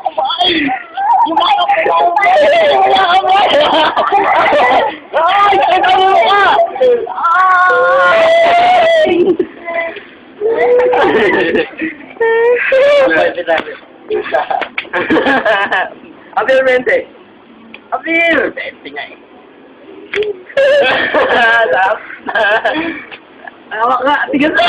kumain! Yung mga kumain! Wala ka ba? Ay! Sakit ang mukha! Ay! Apil, Mente! Apil! Mente nga eh. Lap. Awak nga, tigas na!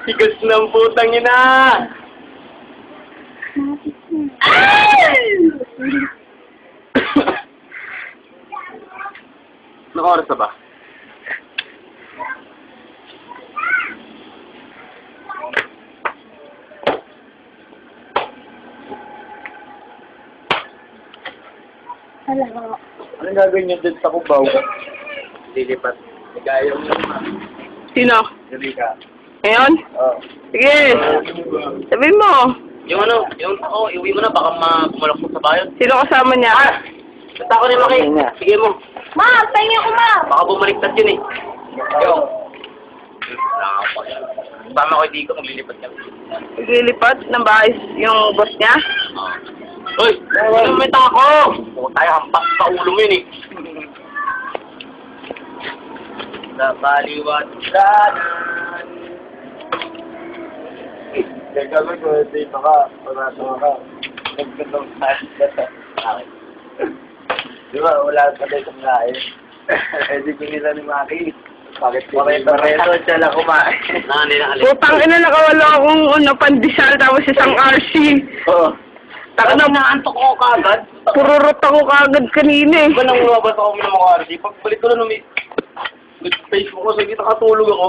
Tigas ng putang ina! Anong oras na ba? Anong gagawin niyo dun sa Cubao? Lilipat. Nagayong naman. Sino? Gabi ka. Ngayon? Oo. Sige. Sabihin mo. Yung ano, iuwi mo na, baka pumalak mo sa bayan. Sino kasama niya? Basta ako ni Maki. Sige mo. Ma, pahinga ko, ma. Baka bumaliktad yun eh. Yung. Sama ko dito, maglilipat kami. Naglilipat ng bahay yung boss niya? Uy! Ano may tako? Huwag tayo hampak sa ulo mo yun eh. Napaliwat danan. Teka mo kung dito ka, pagkasama ka. Nagkatong saan. Di ba, wala ka tayo sa kain. Eh, di ko nila ni Maki. Bakit pareto siya lang kumain. Putang ina, nakawala akong pandesal tapos isang RC. Oo. Taka na, Naantok ko kagad. pururot ako kagad kanina eh. Ba nang lumabas ako ng mga RC? Pagbalik ko na Facebook ko, sige, nakatulog ako.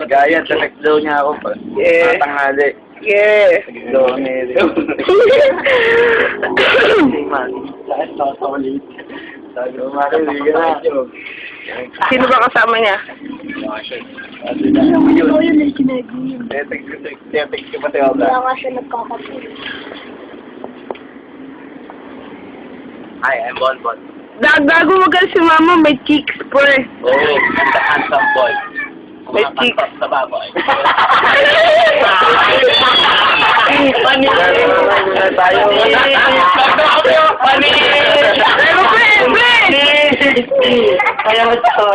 Gaya, select daw niya ako pa. Yeah. Tanghali. Yeah. Daw ni Lahat na ako ulit. Sabi ko, Maki, hindi ka na. Sino ba kasama niya? Oo, yun ay ginagawa yun. Text ko pa tayo Kaya ba? nga siya nagkakapit. Hi, I'm Bonbon. Bago magal si mama, may cheeks po eh. Oo, the handsome boy. May cheeks. Kumakantas sa baboy. Tayo. Pero pre! Kaya mo ito.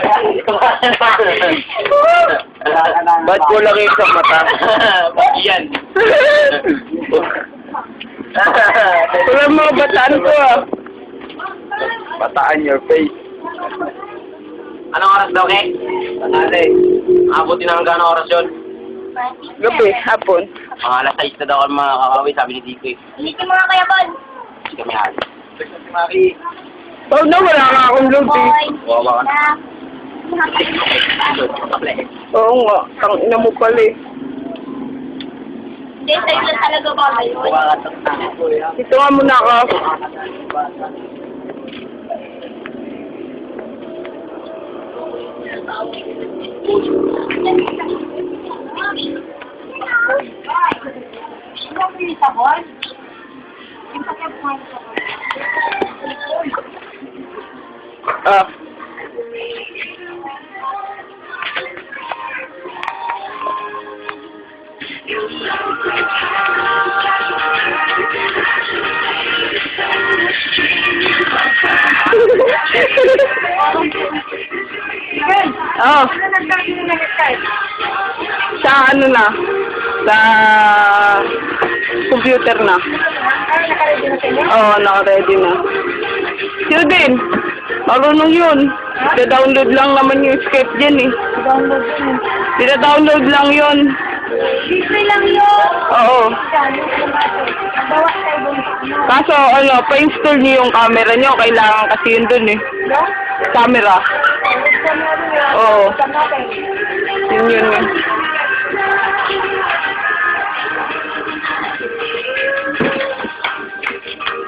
Ba't kulang yung isang mata? Ba't yan? Wala mga bataan ko ah. Bataan your face. Anong oras daw, Kek? Tanghali. Abutin na hanggang oras yun. Gabi, hapon. Mga alas 6 na daw kami makakawin, sabi ni Diko eh. Hindi ka mga kayabon. Hindi kami hali. Si Maki. Oh no, wala nga akong loob eh. Boy. Wawa ka na. Oo nga, tang ina mo pala eh. Hindi, sa'yo lang talaga ba ngayon? Wawa ka sa tangan ko eh. Dito nga muna ako. Ah. Oh, sa ano na? Sa computer na. Oo, naka-ready na. Yun din. Marunong yun. Ida-download lang naman yung script dyan eh. Ida-download lang yun. Libre lang yun. Oo. Bawa tayo doon. Kaso, ano, pa-install niyo yung camera niyo. Kailangan kasi yun dun eh. No? Camera. Oo. Sa natin. Yun yun eh.